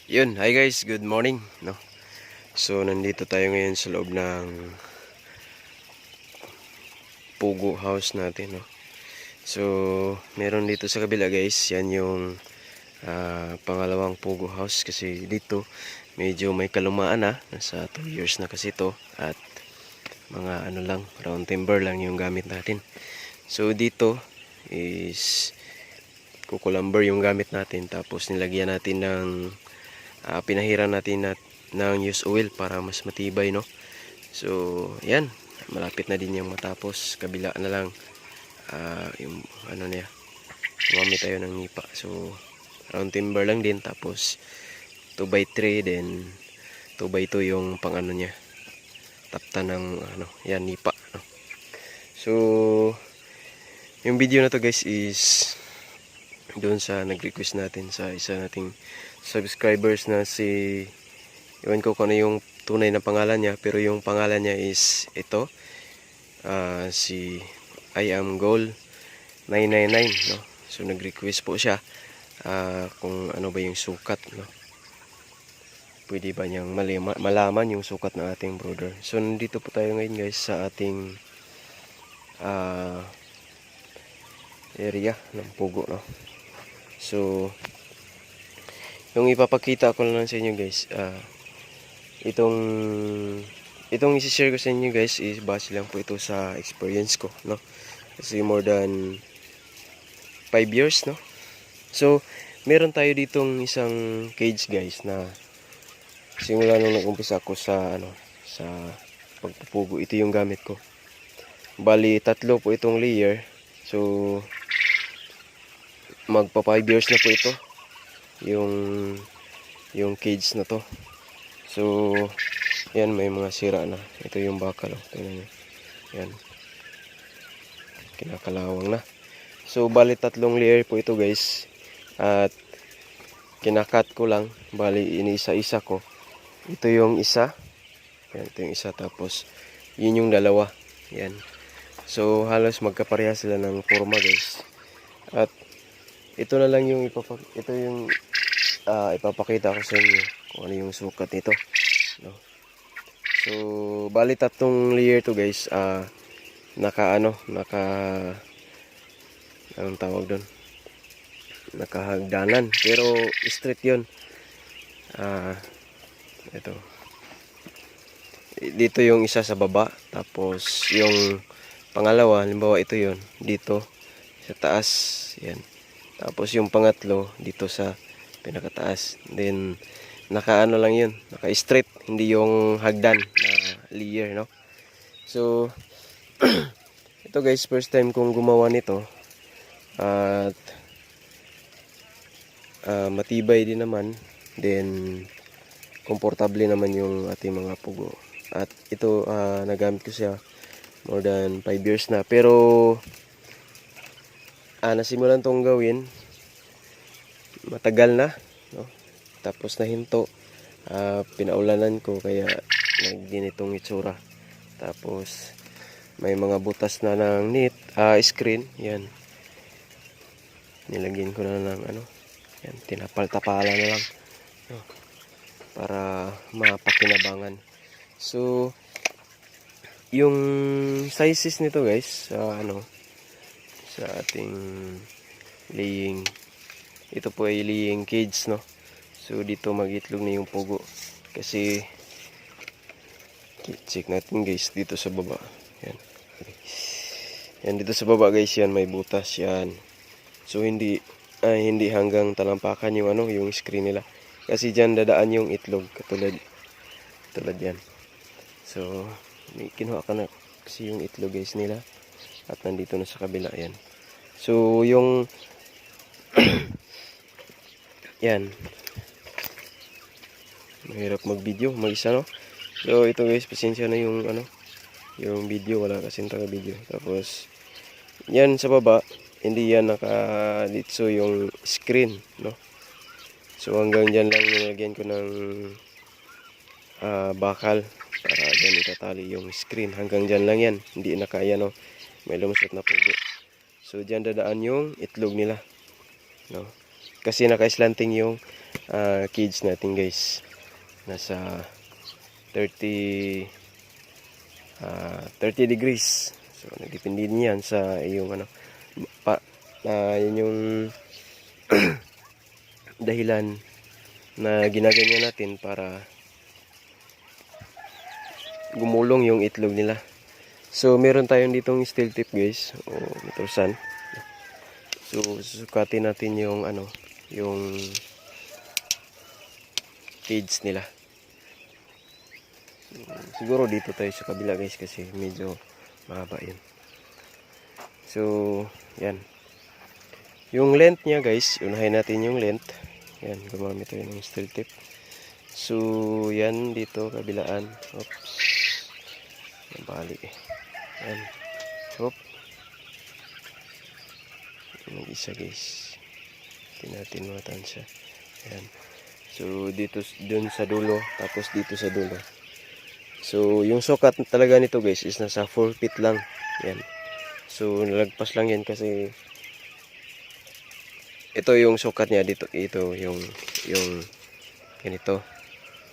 Yun, hi guys, good morning, no. So nandito tayo ngayon sa loob ng Pugo house natin, no. So meron dito sa kabila guys, yan yung pangalawang Pugo house kasi dito medyo may kalumaan na, nasa 2 years na kasi to at mga ano lang, round timber lang yung gamit natin. So dito is kukulumber yung gamit natin, tapos nilagyan natin ng pinahiran natin ng used oil para mas matibay, no. So yan, malapit na din yung matapos. Kabila na lang yung ano niya, gumamit tayo ng nipa. So round timber lang din, tapos 2x3, then 2x2 yung pang ano niya, tapta ng ano, yan, nipa, no? So yung video na to guys is doon sa nag-request natin sa isa nating subscribers na si, iwan ko kung ano yung tunay na pangalan niya, pero yung pangalan niya is ito, si I am Goal 999, no. So nag-request po siya kung ano ba yung sukat, no. Pwede ba niyang malaman yung sukat ng ating brother. So nandito po tayo ngayon guys sa ating area ng Pugo, no. So yung ipapakita ko lang sa inyo guys, itong isi-share ko sa inyo guys is base lang po ito sa experience ko, no. Kasi more than 5 years, no. So meron tayo ditong isang cage guys na simula nung nag-umpisa ako sa sa pagpupugo, ito yung gamit ko. Bali 3 po itong layer. So magpa 5 years na po ito yung cage na to. So yan, may mga sira na. Ito yung bakal, oh. Tingnan niyo. Yan, kinakalawang na. So bali 3 layer po ito guys, at kinakat ko lang. Bali inisa-isa ko. Ito yung isa, yan, ito yung isa, tapos yun yung dalawa. Yan. So halos magkapareha sila ng forma guys. At ito na lang yung ipapakita ko sa inyo kung ano yung sukat nito, no. So bali 3 layer to guys. Anong tawag doon, nakahagdanan, pero straight yun. Ito dito yung isa sa baba, tapos yung pangalawa, halimbawa ito yun dito sa taas, yan. Tapos yung pangatlo dito sa pinakataas. Then naka-ano lang yun, naka-straight, hindi yung hagdan na layer, no. So ito guys, first time kong gumawa nito, at matibay din naman, then komportable naman yung ating mga pugo. At ito, nagamit ko siya more than 5 years na, pero nasimulan tong gawin matagal na, no. Tapos nahinto, pinaulanan ko, kaya nagginitong itsura. Tapos may mga butas na ng screen, yan, nilagyan ko na ng yan, tinapal-tapalan na lang, no, para mapakinabangan. So yung sizes nito guys, sa ating laying, ito po ay laying cage, no. So dito mag-itlog na yung pugo, kasi check natin guys dito sa baba. Yan, yan dito sa baba guys, yan may butas yan. So hindi hanggang talampakan yung yung screen nila, kasi diyan dadaan yung itlog, katulad yan. So may kinuha ka na kasi yung itlog guys nila, at nandito na sa kabila, yan. So yung yan, mahirap mag-video mag-isa, no. So ito guys, pasensya na yung yung video, wala kasing taga video. Tapos yan sa baba, hindi yan nakalitso yung screen, no. So hanggang dyan lang nilagyan ko ng bakal para dyan itatali yung screen. Hanggang dyan lang yan, hindi na kaya, no. May lumusot na pugo. So dyan dadaan yung itlog nila, no, kasi naka-slanting yung cage natin guys. Nasa 30 30 degrees. So nagdepende din yan sa iyong ano yun yung dahilan na ginaganyan natin para gumulong yung itlog nila. So meron tayong ditong steel tip guys, o metrosan. So susukatin natin yung ano, yung cage nila. Siguro dito tayo sa kabila guys kasi medyo mahaba yun. So yan. Yung length niya guys, unahin natin yung length. Yan, gumamit tayo ng steel tip. So yan dito kabilaan. Oops. Nabali. Yan. Hop. Mag-isa guys. Hindi natin matansya. Yan. So dito dun sa dulo, tapos dito sa dulo. So yung sukat talaga nito guys is nasa 4 feet lang. Yan. So nalagpas lang yan kasi ito yung sukat niya dito, ito yung ganito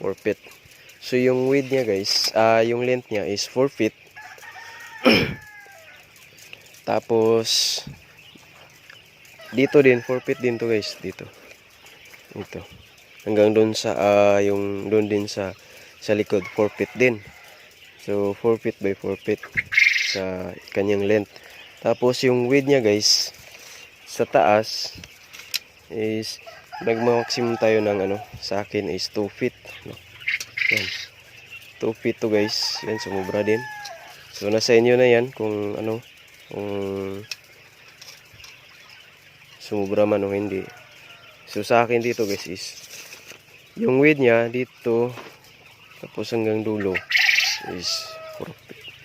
4 feet. So yung width niya guys, yung length niya is 4 feet. Tapos dito din 4 feet din to guys, dito. Ito. Hanggang doon sa yung doon din sa likod 4 feet din. So 4 feet by 4 feet sa kanyang length. Tapos yung width niya guys sa taas is nagma-maximum tayo ng ano, sa akin is 2 feet, no? Yan. 2 feet to guys. Yan, sumubra din. So nasa inyo na yan kung ano, kung sumubra man o hindi. So sa akin dito guys is yung width niya dito tapos hanggang dulo is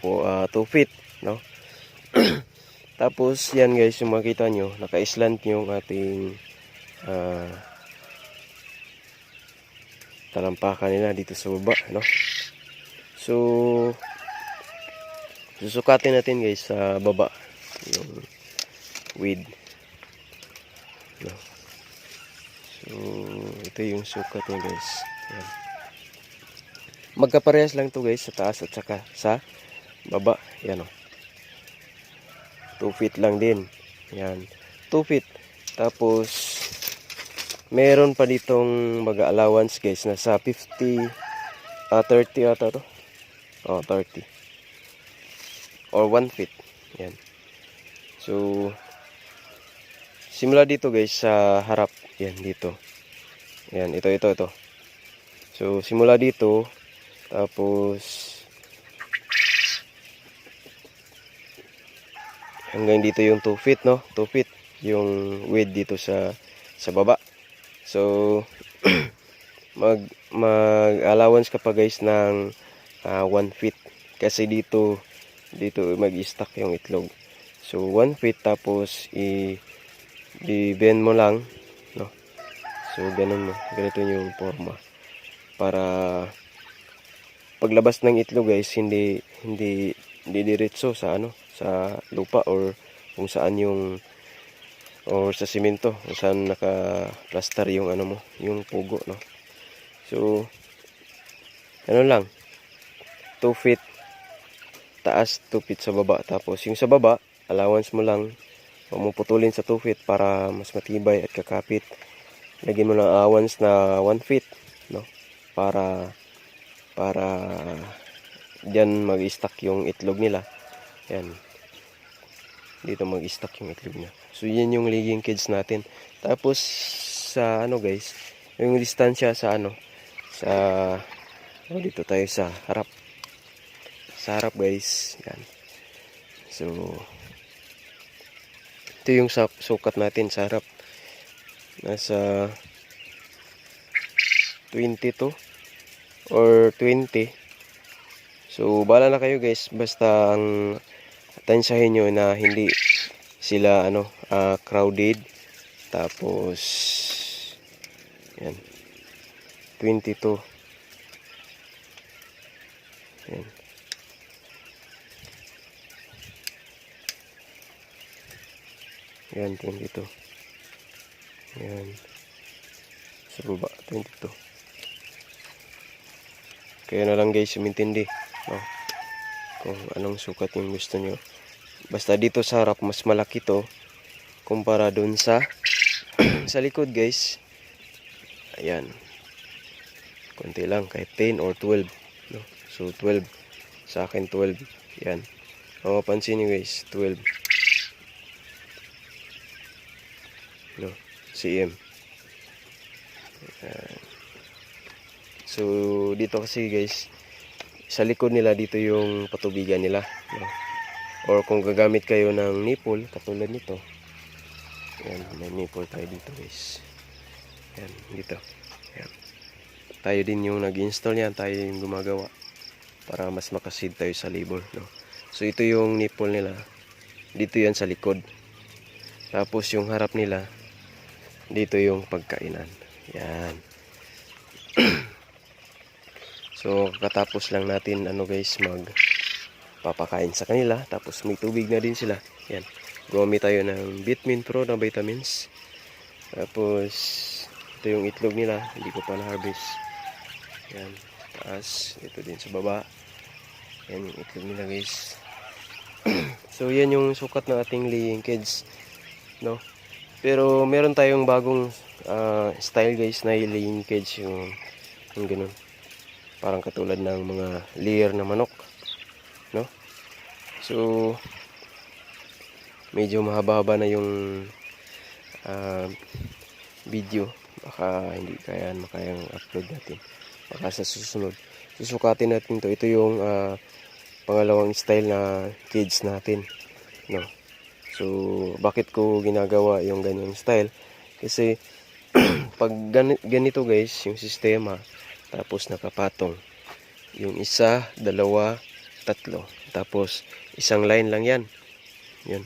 2 feet, no? Tapos yan guys, yung makita nyo, naka-slant yung ating talampakan nila dito sa baba, no? So susukatin natin guys sa baba yung width, no? So ito yung sukat niya guys. Yan. Magkaparehas lang to guys sa taas at saka sa baba. Yan, oh. 2 feet lang din. Yan. 2 feet. Tapos meron pa ditong mag-allowance guys na sa 50 30 ata to. 30 or 1 feet. Yan. So simula dito guys sa harap. Yan dito. Yan, ito. So simula dito tapos hanggang dito yung 2 feet, no? 2 feet yung width dito sa baba. So mag-allowance ka pa guys ng 1 feet kasi dito mag-stack yung itlog. So 1 feet tapos i-bend mo lang, no? So ganun mo. Ganito yung forma para paglabas ng itlog guys hindi diretso sa ano, sa lupa or kung saan yung or sa simento kung saan naka-plaster yung ano mo, yung pugo, no? So ano lang, 2 feet taas, 2 feet sa baba. Tapos yung sa baba, allowance mo lang, huwag mo putulin sa 2 feet para mas matibay at kakapit. Lagyan mo ng allowance na 1 feet, no? Para diyan mag-stack yung itlog nila. Yan. Dito mag-stack yung itlog niya. So yan yung laying cage natin. Tapos sa ano guys, yung distansya sa ano, sa dito tayo sa harap. Sa harap guys. Yan. So ito yung sukat natin sa harap. Nasa 22 or 20. So bala na kayo guys, basta ang tansyahin nyo na hindi sila ano, crowded. Tapos yan, 22. Yan. Yan, 22. Yan. sa baba 22. Kaya na lang guys umintindi, no? Kung anong sukat yung gusto nyo. Basta dito sa harap mas malaki to kumpara dun sa sa likod guys. Ayan, konti lang, kahit 10 or 12, no? So 12, sa akin 12. Yan, mapapansin nyo guys, 12, no? cm. Ayan. So dito kasi guys, sa likod nila dito yung patubigan nila, no? Or kung gagamit kayo ng nipple katulad nito, yan, may nipple tayo dito guys. Yan, dito. Yan. Tayo din yung nag-install yan, tayo yung gumagawa para mas makasid tayo sa labor, no? So ito yung nipple nila, dito yan sa likod. Tapos yung harap nila, dito yung pagkainan. Yan. So katapos lang natin ano guys, papakain sa kanila. Tapos may tubig na din sila. Yan, gumamit tayo ng Vitamin Pro na vitamins. Tapos ito yung itlog nila, hindi ko pa na-harvest. Yan, taas, ito din sa baba. Yan yung itlog nila guys. So yan yung sukat ng ating laying cage, no? Pero meron tayong bagong style guys na laying cage, yung ganun. Parang katulad ng mga layer na manok, no? So medyo mahaba-haba na yung video, baka hindi makayang upload natin, baka sa susunod susukatin natin to. Ito yung pangalawang style na cage natin, no? So bakit ko ginagawa yung ganyang style? Kasi pag ganito guys yung sistema, tapos nakapatong yung isa, dalawa, tatlo, tapos isang line lang yan. Yun.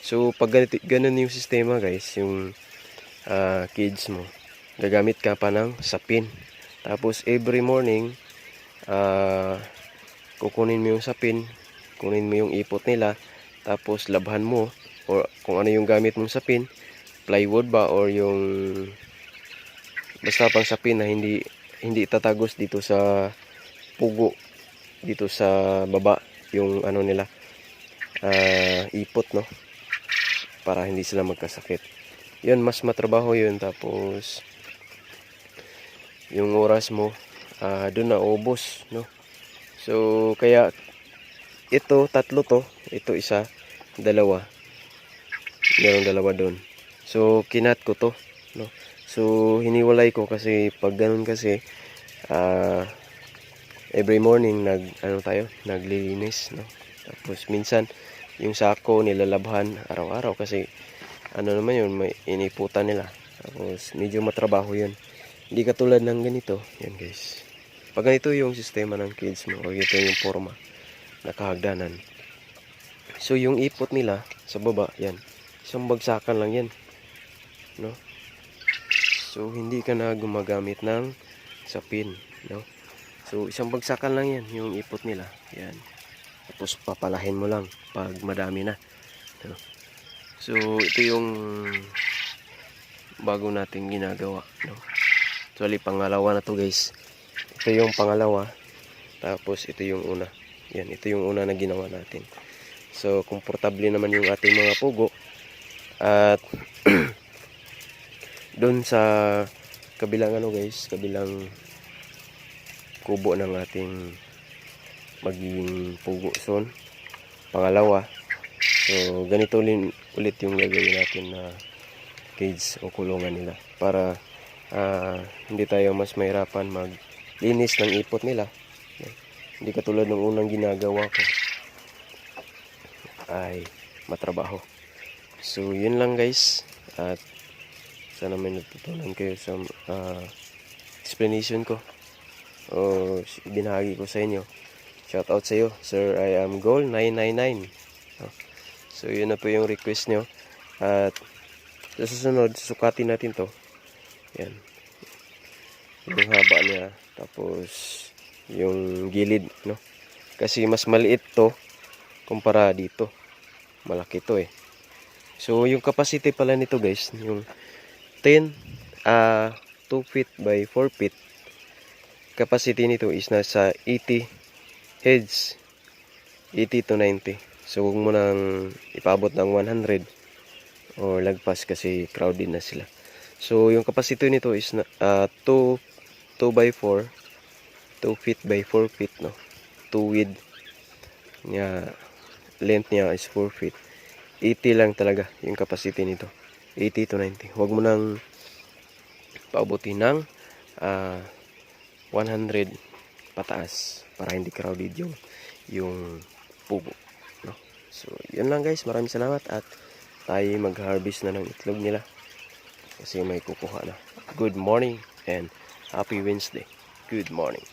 So pag ganun yung sistema guys, yung cage mo, gagamit ka pa ng sapin. Tapos every morning kukunin mo yung sapin, kunin mo yung ipot nila, tapos labhan mo, or kung ano yung gamit mong sapin, plywood ba or yung basta pang sapin na hindi tatagos dito sa pugo, dito sa baba yung ano nila, ipot, no? Para hindi sila magkasakit. Yun, mas matrabaho yun. Tapos yung oras mo doon na ubos, no? So kaya ito tatlo to, ito isa, dalawa, merong dalawa doon. So kinat ko to, no? So hiniwalay ko kasi pag ganun kasi every morning naglilinis, no? Tapos minsan yung sako nilalabhan araw-araw kasi ano naman yun, may iniputan nila. Tapos medyo matrabaho yun. Hindi katulad ng ganito. Yan guys. Pag ganito yung sistema ng cage mo, or ito yung forma, nakahagdanan. So yung ipot nila sa baba, yan, isang bagsakan lang yan, no? So hindi ka na gumagamit ng sapin, no? So isang bagsakan lang yan yung ipot nila. Yan. Tapos papalahin mo lang pag madami na, no? So ito yung bago nating ginagawa, no? Actually pangalawa na to guys. Ito yung pangalawa, tapos ito yung una. Yan, ito yung una na ginawa natin. So komportable naman yung ating mga pugo. At doon sa kabilang guys, kabilang kubo ng ating magiging pugo zone, pangalawa. So ganito ulit yung gagawin natin na cage o kulungan nila para hindi tayo mas mahirapan maglinis ng ipot nila. Hindi katulad ng unang ginagawa ko, ay matrabaho. So yun lang guys, at sana may natutunan kayo sa explanation ko o binahagi ko sa inyo. Shout out sa iyo, Sir I am Goal 999. So yun na po yung request nyo. At sa susunod, susukatin natin to. Yan, yung haba niya, tapos yung gilid, no? Kasi mas maliit to kumpara dito, malaki to So yung capacity pala nito guys, yung 10 2 feet by 4 feet. Capacity nito is nasa 80 heads. 80 to 90. So huwag mo nang ipabot ng 100 or lagpas kasi crowded na sila. So yung capacity nito is 2 by 4, 2 feet by 4 feet, no. 2 width niya, length niya is 4 feet. 80 lang talaga yung capacity nito. 80 to 90. Huwag mo nang paabutin ng 100 pataas para hindi crowded yung pugo, no. So yun lang guys, maraming salamat at tayo mag-harvest na ng itlog nila kasi may kukuha na. Good morning and happy Wednesday. Good morning.